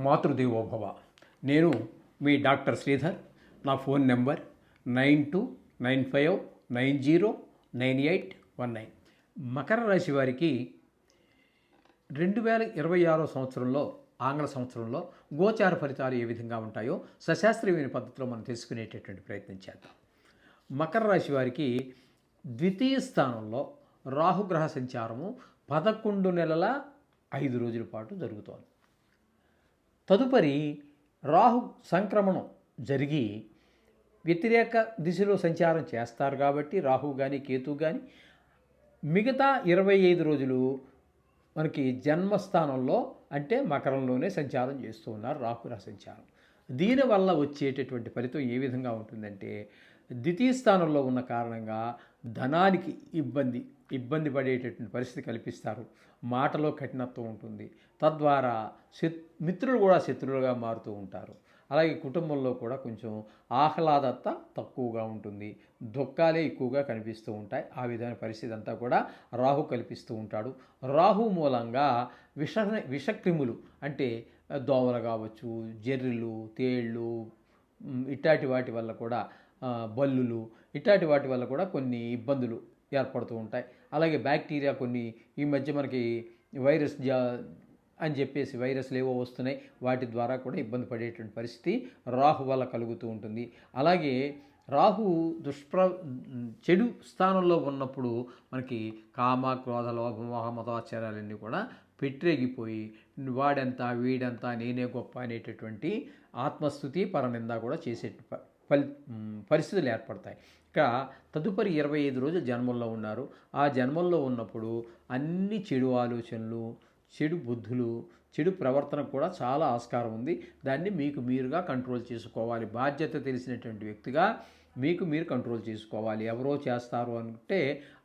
మాతృదేవోభవ. నేను మీ డాక్టర్ శ్రీధర్. నా phone number 9295909819. Makar రాశి వారికి 2026 సంవత్సరంలో, ఆంగ్ల సంవత్సరంలో గోచార ఫలితాలు ఏ విధంగా ఉంటాయో సశాస్త్రీయమైన పద్ధతిలో మనం తెలుసుకునేటటువంటి ప్రయత్నం చేద్దాం. మకర రాశి వారికి ద్వితీయ స్థానంలో రాహుగ్రహ సంచారము 11 నెలల 5 రోజుల పాటు జరుగుతోంది. తదుపరి రాహు సంక్రమణం జరిగి వ్యతిరేక దిశలో సంచారం చేస్తారు కాబట్టి రాహు కానీ కేతు కానీ మిగతా 25 రోజులు మనకి జన్మస్థానంలో అంటే మకరంలోనే సంచారం చేస్తూ ఉన్నారు రాహుగ్రహ సంచారం. దీనివల్ల వచ్చేటటువంటి ఫలితం ఏ విధంగా ఉంటుందంటే, ద్వితీయ స్థానంలో ఉన్న కారణంగా ధనానికి ఇబ్బంది పడేటటువంటి పరిస్థితి కల్పిస్తారు. మాటలో కఠినత్వం ఉంటుంది. తద్వారా మిత్రులు కూడా శత్రువులుగా మారుతూ ఉంటారు. అలాగే కుటుంబంలో కూడా కొంచెం ఆహ్లాదత తక్కువగా ఉంటుంది. దుఃఖాలే ఎక్కువగా కనిపిస్తూ ఉంటాయి. ఆ విధమైన పరిస్థితి అంతా కూడా రాహు కల్పిస్తూ ఉంటాడు. రాహు మూలంగా విషక్రిములు అంటే దోమలు కావచ్చు, జెర్రిలు, తేళ్ళు, ఇట్లాంటి వాటి వల్ల కూడా బల్లులు, ఇట్లాంటి వాటి వల్ల కూడా కొన్ని ఇబ్బందులు ఏర్పడుతూ ఉంటాయి. అలాగే బ్యాక్టీరియా కొన్ని ఈ మధ్య మనకి అని చెప్పేసి వైరస్లు ఏవో వస్తున్నాయి, వాటి ద్వారా కూడా ఇబ్బంది పడేటువంటి పరిస్థితి రాహు వల్ల కలుగుతూ ఉంటుంది. అలాగే రాహు చెడు స్థానంలో ఉన్నప్పుడు మనకి కామ, క్రోధ, లోభ, మోహ, మతాచారాలన్నీ కూడా పెట్టిరేగిపోయి వాడెంత వీడెంత నేనే గొప్ప అనేటటువంటి ఆత్మస్థుతి పరనింద కూడా చేసే పరిస్థితులు ఏర్పడతాయి. ఇక తదుపరి 25 రోజులు జన్మల్లో ఉన్నారు. ఆ జన్మల్లో ఉన్నప్పుడు అన్ని చెడు ఆలోచనలు, చెడు బుద్ధులు, చెడు ప్రవర్తన కూడా చాలా ఆస్కారం ఉంది. దాన్ని మీకు మీరుగా కంట్రోల్ చేసుకోవాలి. బాధ్యత తెలిసినటువంటి వ్యక్తిగా మీకు మీరు కంట్రోల్ చేసుకోవాలి. ఎవరో చేస్తారు అంటే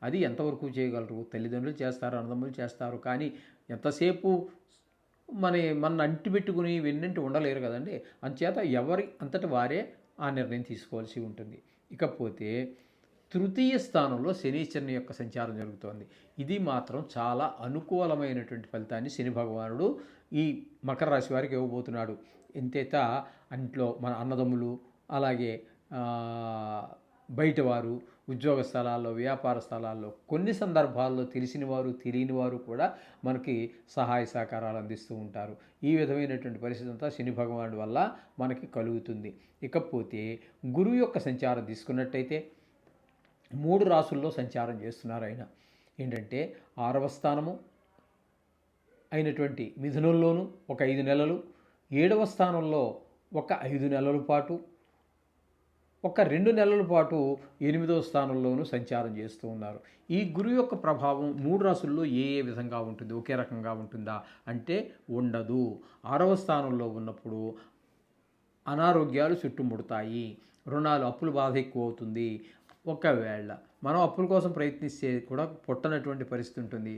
అది ఎంతవరకు చేయగలరు? తల్లిదండ్రులు చేస్తారు, అన్నదమ్ములు చేస్తారు, కానీ ఎంతసేపు మన అంటిపెట్టుకుని వెన్నంటి ఉండలేరు కదండి. అందుచేత ఎవరి అంతటి వారే ఆ నిర్ణయం తీసుకోవాల్సి ఉంటుంది. ఇకపోతే తృతీయ స్థానంలో శనీశ్వరుని యొక్క సంచారం జరుగుతోంది. ఇది మాత్రం చాలా అనుకూలమైనటువంటి ఫలితాన్ని శని భగవానుడు ఈ మకర రాశి వారికి ఇవ్వబోతున్నాడు. ఎంతైతే ఇంట్లో మన అన్నదమ్ములు, అలాగే బయటవారు, ఉద్యోగ స్థలాల్లో, వ్యాపార స్థలాల్లో కొన్ని సందర్భాల్లో తెలిసిన వారు, తెలియని వారు కూడా మనకి సహాయ సహకారాలు అందిస్తూ ఉంటారు. ఈ విధమైనటువంటి పరిస్థితి అంతా శని భగవానుడి వల్ల మనకి కలుగుతుంది. ఇకపోతే గురువు యొక్క సంచారం తీసుకున్నట్టయితే 3 రాసుల్లో సంచారం చేస్తున్నారు. ఆయన ఏంటంటే 6వ స్థానము అయినటువంటి మిథునంలోను ఒక 5 నెలలు, 7వ స్థానంలో ఒక 5 నెలల పాటు, ఒక 2 నెలల పాటు 8వ స్థానంలోనూ సంచారం చేస్తూ ఉన్నారు. ఈ గురువు యొక్క ప్రభావం 3 రాసుల్లో ఏ విధంగా ఉంటుంది? ఒకే రకంగా ఉంటుందా అంటే ఉండదు. 6వ స్థానంలో ఉన్నప్పుడు అనారోగ్యాలు చుట్టుముడతాయి, రుణాలు, అప్పుల బాధ ఎక్కువ అవుతుంది. ఒకవేళ మనం అప్పుల కోసం ప్రయత్నిస్తే కూడా పుట్టనటువంటి పరిస్థితి ఉంటుంది.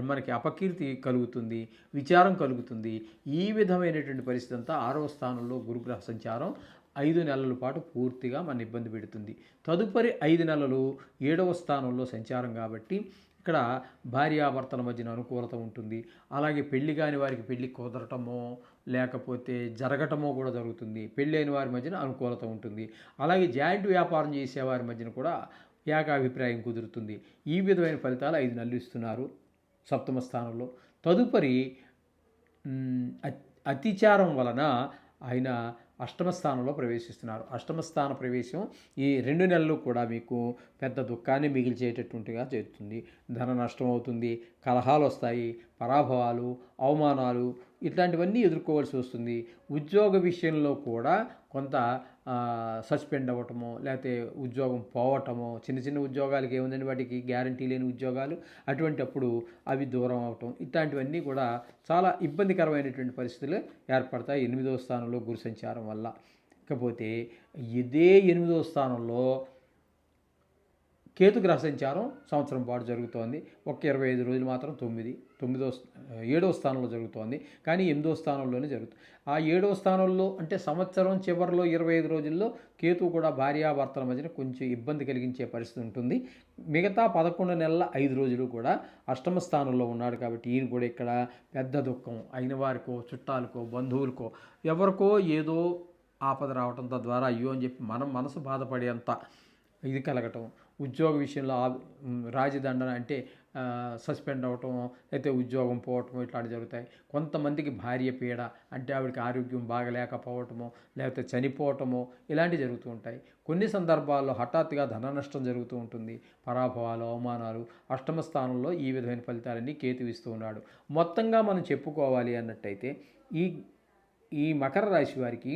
మనకి అపకీర్తి కలుగుతుంది, విచారం కలుగుతుంది. ఈ విధమైనటువంటి పరిస్థితి అంతా 6వ స్థానంలో గురుగ్రహ సంచారం 5 నెలల పాటు పూర్తిగా మన ఇబ్బంది పెడుతుంది. తదుపరి 5 నెలలు 7వ స్థానంలో సంచారం కాబట్టి ఇక్కడ భార్యాభర్తల మధ్యన అనుకూలత ఉంటుంది. అలాగే పెళ్లి కాని వారికి పెళ్లి కుదరటమో లేకపోతే జరగటమో కూడా జరుగుతుంది. పెళ్ళైన వారి మధ్యన అనుకూలత ఉంటుంది. అలాగే జాయింట్ వ్యాపారం చేసేవారి మధ్యన కూడా ఏకాభిప్రాయం కుదురుతుంది. ఈ విధమైన ఫలితాలు 5 నెలలు ఇస్తున్నారు 7వ స్థానంలో. తదుపరి అతిచారం వలన ఆయన 8వ స్థానంలో ప్రవేశిస్తున్నారు. 8వ స్థాన ప్రవేశం ఈ 2 నెలలు కూడా మీకు పెద్ద దుఃఖాన్ని మిగిల్చేటటువంటిగా చేస్తుంది. ధన నష్టం అవుతుంది, కలహాలు వస్తాయి, పరాభవాలు, అవమానాలు ఇట్లాంటివన్నీ ఎదుర్కోవాల్సి వస్తుంది. ఉద్యోగ విషయంలో కూడా కొంత సస్పెండ్ అవ్వటమో లేకపోతే ఉద్యోగం పోవటమో, చిన్న చిన్న ఉద్యోగాలకి ఏముందండి, వాటికి గ్యారంటీ లేని ఉద్యోగాలు, అటువంటిప్పుడు అవి దూరం అవటం, ఇట్లాంటివన్నీ కూడా చాలా ఇబ్బందికరమైనటువంటి పరిస్థితులు ఏర్పడతాయి 8వ స్థానంలో గురు సంచారం వల్ల. ఇకపోతే ఇదే 8వ స్థానంలో కేతు గ్రహ సంచారం సంవత్సరం పాటు జరుగుతోంది. ఒక 25 రోజులు మాత్రం ఏడవ స్థానంలో జరుగుతోంది, కానీ 8వ స్థానంలోనే జరుగుతుంది. ఆ 7వ స్థానంలో అంటే సంవత్సరం చివరిలో 25 రోజుల్లో కేతువు కూడా భార్యాభర్తల మధ్యన కొంచెం ఇబ్బంది కలిగించే పరిస్థితి ఉంటుంది. మిగతా 11 నెలల 5 రోజులు కూడా అష్టమ స్థానంలో ఉన్నాడు కాబట్టి ఈయన కూడా ఇక్కడ పెద్ద దుఃఖం అయిన వారికో, చుట్టాలకో, బంధువులకో, ఎవరికో ఏదో ఆపద రావటం, తద్వారా అయ్యో అని చెప్పి మనం మనసు బాధపడేంత ఇది కలగటం, ఉద్యోగ విషయంలో రాజదండన అంటే సస్పెండ్ అవ్వటం, అయితే ఉద్యోగం పోవటం ఇట్లాంటివి జరుగుతాయి. కొంతమందికి భార్య పీడ అంటే ఆవిడకి ఆరోగ్యం బాగలేకపోవటమో, లేకపోతే చనిపోవటమో ఇలాంటివి జరుగుతూ ఉంటాయి. కొన్ని సందర్భాల్లో హఠాత్తుగా ధన నష్టం జరుగుతూ ఉంటుంది. పరాభవాలు, అవమానాలు. అష్టమ స్థానంలో ఈ విధమైన ఫలితాలన్నీ కేతు ఇస్తూ ఉన్నాడు. మొత్తంగా మనం చెప్పుకోవాలి అన్నట్టయితే ఈ మకర రాశి వారికి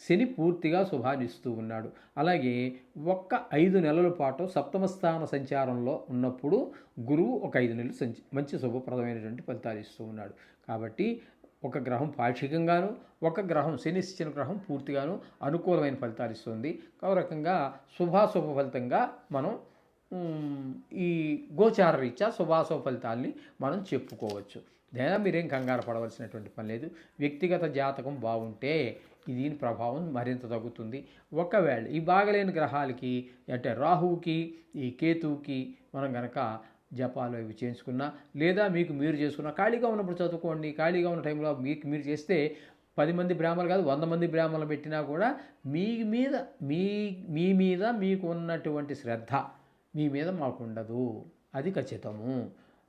శని పూర్తిగా శుభాన్నిస్తూ ఉన్నాడు. అలాగే 5 నెలల పాటు సప్తమ స్థాన సంచారంలో ఉన్నప్పుడు గురువు ఒక 5 నెలలు మంచి శుభప్రదమైనటువంటి ఫలితాలు ఇస్తూ ఉన్నాడు. కాబట్టి ఒక గ్రహం పాక్షికంగాను, ఒక గ్రహం శని ఇచ్చిన గ్రహం పూర్తిగాను అనుకూలమైన ఫలితాలు ఇస్తుంది. ఆ రకంగా శుభాశుభ ఫలితంగా మనం ఈ గోచార రీత్యా శుభాశుభ ఫలితాల్ని మనం చెప్పుకోవచ్చు. లేదా మీరేం కంగారు పడవలసినటువంటి పని లేదు. వ్యక్తిగత జాతకం బాగుంటే దీని ప్రభావం మరింత తగ్గుతుంది. ఒకవేళ ఈ బాగలేని గ్రహాలకి అంటే రాహువుకి, ఈ కేతువుకి మనం కనుక జపాలు అవి చేయించుకున్నా, లేదా మీకు మీరు చేసుకున్నా, ఖాళీగా ఉన్నప్పుడు చదువుకోండి. ఖాళీగా ఉన్న టైంలో మీకు మీరు చేస్తే 10 మంది బ్రాహ్మణులు కాదు 100 మంది బ్రాహ్మణులు పెట్టినా కూడా మీ మీద మీకు ఉన్నటువంటి శ్రద్ధ మీ మీద మాకు ఉండదు, అది ఖచ్చితము.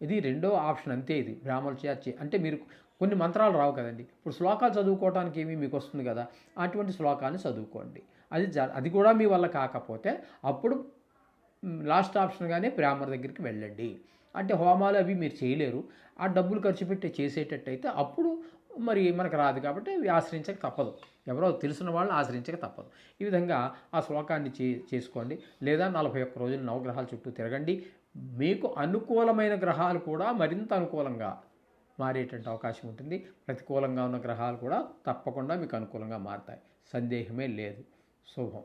ఇది రెండో ఆప్షన్ అంతే. ఇది బ్రాహ్మణ చేర్చి అంటే మీరు కొన్ని మంత్రాలు రావు కదండి, ఇప్పుడు శ్లోకాలు చదువుకోవడానికి ఏమీ మీకు వస్తుంది కదా, అటువంటి శ్లోకాన్ని చదువుకోండి. అది కూడా మీ వల్ల కాకపోతే అప్పుడు లాస్ట్ ఆప్షన్గానే బ్రాహ్మణ దగ్గరికి వెళ్ళండి. అంటే హోమాలు అవి మీరు చేయలేరు, ఆ డబ్బులు ఖర్చు పెట్టి చేసేటట్టయితే అప్పుడు మరి మనకు రాదు కాబట్టి ఆశ్రయించక తప్పదు. ఎవరో తెలిసిన వాళ్ళని ఆశ్రయించక తప్పదు. ఈ విధంగా ఆ శ్లోకాన్ని చేసుకోండి. లేదా 41 రోజులు నవగ్రహాల చుట్టూ తిరగండి. మీకు అనుకూలమైన గ్రహాలు కూడా మరింత అనుకూలంగా మారేటువంటి అవకాశం ఉంటుంది. ప్రతికూలంగా ఉన్న గ్రహాలు కూడా తప్పకుండా మీకు అనుకూలంగా మారుతాయి, సందేహమే లేదు. శుభం.